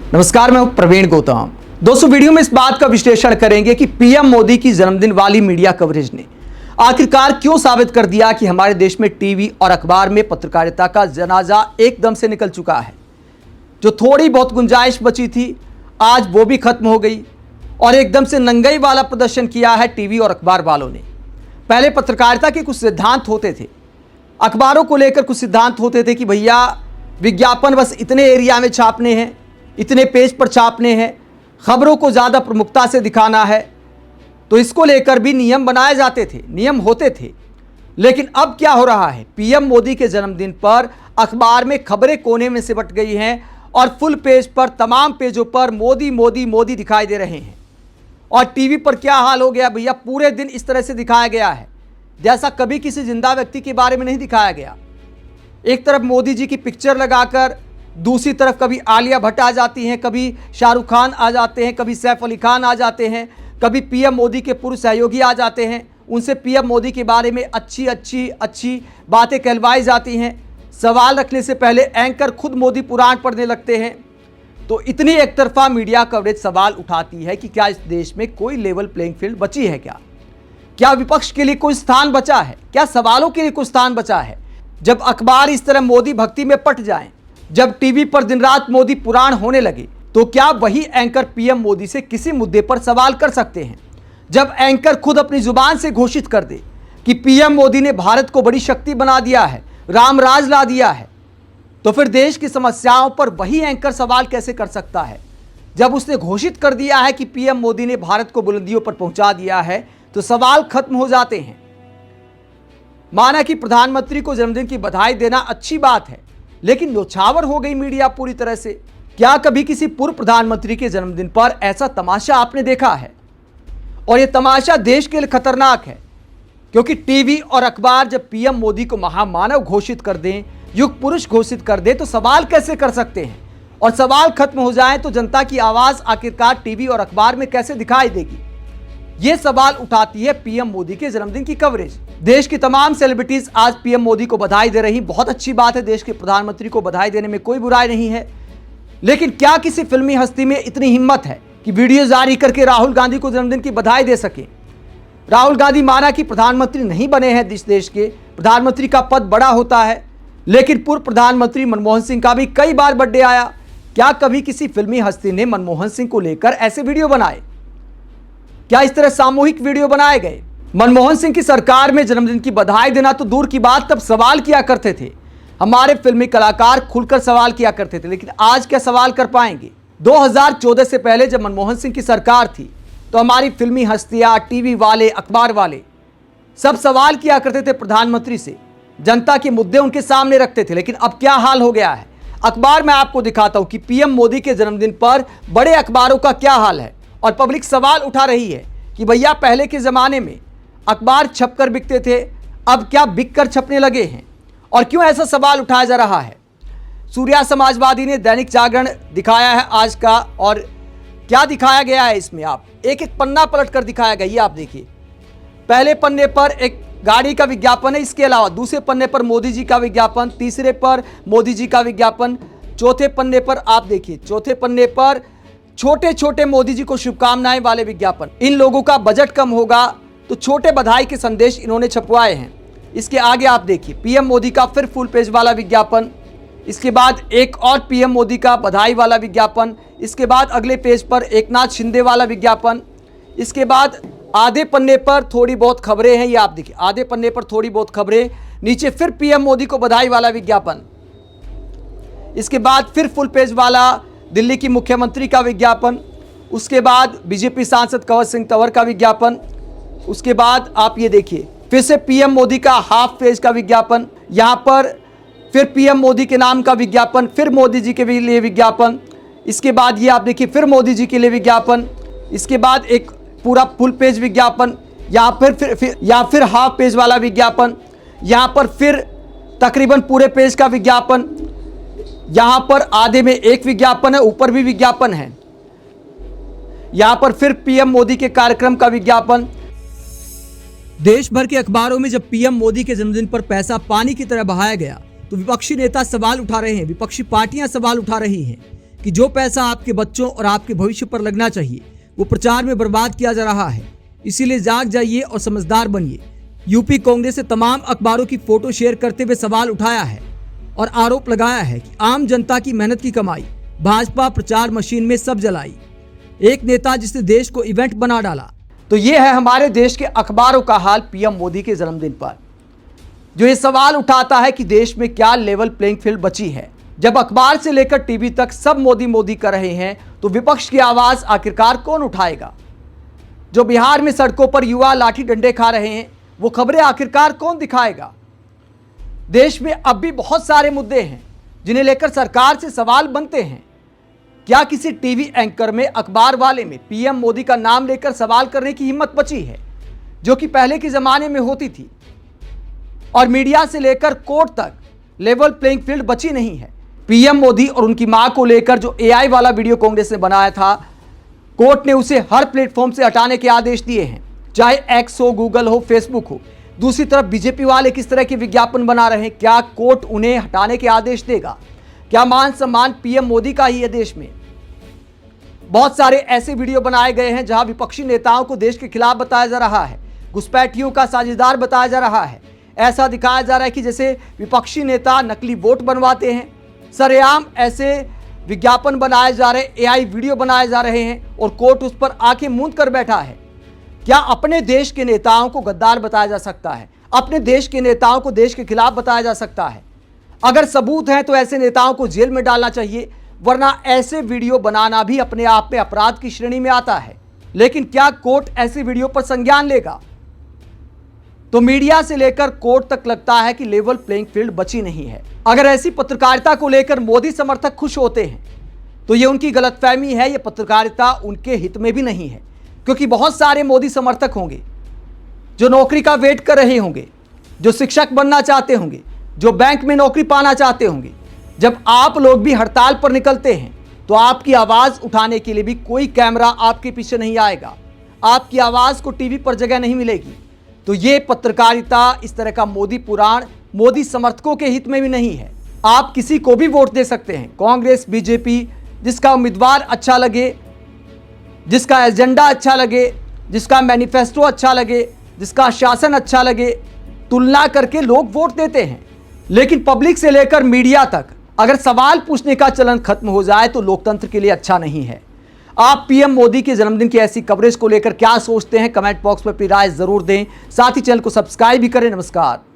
नमस्कार, मैं हूं प्रवीण गौतम। दोस्तों, वीडियो में इस बात का विश्लेषण करेंगे कि पीएम मोदी की जन्मदिन वाली मीडिया कवरेज ने आखिरकार क्यों साबित कर दिया कि हमारे देश में टीवी और अखबार में पत्रकारिता का जनाजा एकदम से निकल चुका है। जो थोड़ी बहुत गुंजाइश बची थी, आज वो भी खत्म हो गई और एकदम से नंगाई वाला प्रदर्शन किया है टीवी और अखबार वालों ने। पहले पत्रकारिता के कुछ सिद्धांत होते थे, अखबारों को लेकर कुछ सिद्धांत होते थे कि भैया विज्ञापन बस इतने एरिया में छापने हैं, इतने पेज पर छापने हैं, खबरों को ज़्यादा प्रमुखता से दिखाना है। तो इसको लेकर भी नियम बनाए जाते थे, नियम होते थे। लेकिन अब क्या हो रहा है, पीएम मोदी के जन्मदिन पर अखबार में खबरें कोने में सिमट गई हैं और फुल पेज पर तमाम पेजों पर मोदी मोदी मोदी दिखाई दे रहे हैं। और टीवी पर क्या हाल हो गया भैया, पूरे दिन इस तरह से दिखाया गया है जैसा कभी किसी जिंदा व्यक्ति के बारे में नहीं दिखाया गया। एक तरफ मोदी जी की पिक्चर लगाकर, दूसरी तरफ कभी आलिया भट्ट आ जाती हैं, कभी शाहरुख खान आ जाते हैं, कभी सैफ अली खान आ जाते हैं, कभी पीएम मोदी के पूर्व सहयोगी आ जाते हैं। उनसे पीएम मोदी के बारे में अच्छी अच्छी अच्छी बातें कहलवाई जाती हैं। सवाल रखने से पहले एंकर खुद मोदी पुराण पढ़ने लगते हैं। तो इतनी एक तरफा मीडिया कवरेज सवाल उठाती है कि क्या इस देश में कोई लेवल प्लेइंग फील्ड बची है? क्या विपक्ष के लिए कोई स्थान बचा है? क्या सवालों के लिए कोई स्थान बचा है? जब अखबार इस तरह मोदी भक्ति में पट जाएं, जब टीवी पर दिन रात मोदी पुराण होने लगे, तो क्या वही एंकर पीएम मोदी से किसी मुद्दे पर सवाल कर सकते हैं? जब एंकर खुद अपनी जुबान से घोषित कर दे कि पीएम मोदी ने भारत को बड़ी शक्ति बना दिया है, रामराज ला दिया है, तो फिर देश की समस्याओं पर वही एंकर सवाल कैसे कर सकता है? जब उसने घोषित कर दिया है कि पीएम मोदी ने भारत को बुलंदियों पर पहुंचा दिया है, तो सवाल खत्म हो जाते हैं। माना कि प्रधानमंत्री को जन्मदिन की बधाई देना अच्छी बात है, लेकिन न्योछावर हो गई मीडिया पूरी तरह से। क्या कभी किसी पूर्व प्रधानमंत्री के जन्मदिन पर ऐसा तमाशा आपने देखा है? और यह तमाशा देश के लिए खतरनाक है, क्योंकि टीवी और अखबार जब पीएम मोदी को महामानव घोषित कर दें, युग पुरुष घोषित कर दें, तो सवाल कैसे कर सकते हैं? और सवाल खत्म हो जाए तो जनता की आवाज आखिरकार टीवी और अखबार में कैसे दिखाई देगी? ये सवाल उठाती है पीएम मोदी के जन्मदिन की कवरेज। देश की तमाम सेलिब्रिटीज आज पीएम मोदी को बधाई दे रही, बहुत अच्छी बात है, देश के प्रधानमंत्री को बधाई देने में कोई बुराई नहीं है। लेकिन क्या किसी फिल्मी हस्ती में इतनी हिम्मत है कि वीडियो जारी करके राहुल गांधी को जन्मदिन की बधाई दे सके? राहुल गांधी माना कि प्रधानमंत्री नहीं बने हैं इस देश के, प्रधानमंत्री का पद बड़ा होता है, लेकिन पूर्व प्रधानमंत्री मनमोहन सिंह का भी कई बार बर्थडे आया। क्या कभी किसी फिल्मी हस्ती ने मनमोहन सिंह को लेकर ऐसे वीडियो बनाए? क्या इस तरह सामूहिक वीडियो बनाए गए? मनमोहन सिंह की सरकार में जन्मदिन की बधाई देना तो दूर की बात, तब सवाल किया करते थे, हमारे फिल्मी कलाकार खुलकर सवाल किया करते थे। लेकिन आज क्या सवाल कर पाएंगे? 2014 से पहले जब मनमोहन सिंह की सरकार थी, तो हमारी फिल्मी हस्तियां, टीवी वाले, अखबार वाले सब सवाल किया करते थे प्रधानमंत्री से, जनता के मुद्दे उनके सामने रखते थे। लेकिन अब क्या हाल हो गया है? अखबार में आपको दिखाता हूं कि पीएम मोदी के जन्मदिन पर बड़े अखबारों का क्या हाल है। और पब्लिक सवाल उठा रही है कि भैया पहले के ज़माने में अखबार छपकर बिकते थे, अब क्या बिककर छपने लगे हैं? और क्यों ऐसा सवाल उठाया जा रहा है? सूर्या समाजवादी ने दैनिक जागरण दिखाया है आज का, और क्या दिखाया गया है इसमें? आप एक एक पन्ना पलट कर दिखाया गया, ये आप देखिए। पहले पन्ने पर एक गाड़ी का विज्ञापन है, इसके अलावा दूसरे पन्ने पर मोदी जी का विज्ञापन, तीसरे पर मोदी जी का विज्ञापन, चौथे पन्ने पर आप देखिए, चौथे पन्ने पर छोटे छोटे मोदी जी को शुभकामनाएं वाले विज्ञापन। इन लोगों का बजट कम होगा तो छोटे बधाई के संदेश इन्होंने छपवाए हैं। इसके आगे आप देखिए, पीएम मोदी का फिर फुल पेज वाला विज्ञापन, इसके बाद एक और पीएम मोदी का बधाई वाला विज्ञापन, इसके बाद अगले पेज पर एकनाथ शिंदे वाला विज्ञापन, इसके बाद आधे पन्ने पर थोड़ी बहुत खबरें हैं, ये आप देखिए, आधे पन्ने पर थोड़ी बहुत खबरें, नीचे फिर पीएम मोदी को बधाई वाला विज्ञापन, इसके बाद फिर फुल पेज वाला दिल्ली की मुख्यमंत्री का विज्ञापन, उसके बाद बीजेपी सांसद कंवर सिंह तंवर का विज्ञापन, उसके बाद आप ये देखिए फिर से पीएम मोदी का हाफ पेज का विज्ञापन, यहाँ पर फिर पीएम मोदी के नाम का विज्ञापन, फिर मोदी जी के लिए विज्ञापन, इसके बाद ये आप देखिए फिर मोदी जी के लिए विज्ञापन, इसके बाद एक पूरा फुल पेज विज्ञापन, यहाँ फिर हाफ पेज वाला विज्ञापन, यहाँ पर फिर तकरीबन पूरे पेज का विज्ञापन, यहाँ पर आधे में एक विज्ञापन है, ऊपर भी विज्ञापन है, यहाँ पर फिर पीएम मोदी के कार्यक्रम का विज्ञापन। देश भर के अखबारों में जब पीएम मोदी के जन्मदिन पर पैसा पानी की तरह बहाया गया, तो विपक्षी नेता सवाल उठा रहे हैं, विपक्षी पार्टियां सवाल उठा रही हैं कि जो पैसा आपके बच्चों और आपके भविष्य पर लगना चाहिए वो प्रचार में बर्बाद किया जा रहा है। इसीलिए जाग जाइए और समझदार बनिए। यूपी कांग्रेस ने तमाम अखबारों की फोटो शेयर करते हुए सवाल उठाया है और आरोप लगाया है कि आम जनता की मेहनत की कमाई भाजपा प्रचार मशीन में सब जलाई। एक नेता जिसने देश को इवेंट बना डाला। तो ये है हमारे देश के अखबारों का हाल पीएम मोदी के जन्मदिन पर, जो ये सवाल उठाता है कि देश में क्या लेवल प्लेइंग फील्ड बची है। जब अखबार से लेकर टीवी तक सब मोदी मोदी कर रहे हैं तो विपक्ष की आवाज आखिरकार कौन उठाएगा? जो बिहार में सड़कों पर युवा लाठी डंडे खा रहे हैं वो खबरें आखिरकार कौन दिखाएगा? देश में अब भी बहुत सारे मुद्दे हैं जिन्हें लेकर सरकार से सवाल बनते हैं। क्या किसी टीवी एंकर में, अखबार वाले में पीएम मोदी का नाम लेकर सवाल करने की हिम्मत बची है, जो कि पहले के जमाने में होती थी? और मीडिया से लेकर कोर्ट तक लेवल प्लेइंग फील्ड बची नहीं है। पीएम मोदी और उनकी मां को लेकर जो एआई वाला वीडियो कांग्रेस ने बनाया था, कोर्ट ने उसे हर प्लेटफॉर्म से हटाने के आदेश दिए हैं, चाहे एक्स हो, गूगल हो, फेसबुक हो। दूसरी तरफ बीजेपी वाले किस तरह के विज्ञापन बना रहे हैं, क्या कोर्ट उन्हें हटाने के आदेश देगा? क्या मान सम्मान पीएम मोदी का ही है देश में? बहुत सारे ऐसे वीडियो बनाए गए हैं जहां विपक्षी नेताओं को देश के खिलाफ बताया जा रहा है, घुसपैठियों का साझेदार बताया जा रहा है। ऐसा दिखाया जा रहा है कि जैसे विपक्षी नेता नकली वोट बनवाते हैं। सरेआम ऐसे विज्ञापन बनाए जा रहे, एआई वीडियो बनाए जा रहे हैं और कोर्ट उस पर आंखें मूंद कर बैठा है। क्या अपने देश के नेताओं को गद्दार बताया जा सकता है? अपने देश के नेताओं को देश के खिलाफ बताया जा सकता है? अगर सबूत है तो ऐसे नेताओं को जेल में डालना चाहिए, वरना ऐसे वीडियो बनाना भी अपने आप में अपराध की श्रेणी में आता है। लेकिन क्या कोर्ट ऐसे वीडियो पर संज्ञान लेगा? तो मीडिया से लेकर कोर्ट तक लगता है कि लेवल प्लेइंग फील्ड बची नहीं है। अगर ऐसी पत्रकारिता को लेकर मोदी समर्थक खुश होते हैं तो ये उनकी गलतफहमी है। ये पत्रकारिता उनके हित में भी नहीं है, क्योंकि बहुत सारे मोदी समर्थक होंगे जो नौकरी का वेट कर रहे होंगे, जो शिक्षक बनना चाहते होंगे, जो बैंक में नौकरी पाना चाहते होंगे। जब आप लोग भी हड़ताल पर निकलते हैं तो आपकी आवाज़ उठाने के लिए भी कोई कैमरा आपके पीछे नहीं आएगा, आपकी आवाज़ को टीवी पर जगह नहीं मिलेगी। तो ये पत्रकारिता, इस तरह का मोदी पुराण मोदी समर्थकों के हित में भी नहीं है। आप किसी को भी वोट दे सकते हैं, कांग्रेस, बीजेपी, जिसका उम्मीदवार अच्छा लगे, जिसका एजेंडा अच्छा लगे, जिसका मैनिफेस्टो अच्छा लगे, जिसका शासन अच्छा लगे, तुलना करके लोग वोट देते हैं। लेकिन पब्लिक से लेकर मीडिया तक अगर सवाल पूछने का चलन खत्म हो जाए तो लोकतंत्र के लिए अच्छा नहीं है। आप पीएम मोदी के जन्मदिन की ऐसी कवरेज को लेकर क्या सोचते हैं? कमेंट बॉक्स में अपनी राय जरूर दें। साथ ही चैनल को सब्सक्राइब भी करें। नमस्कार।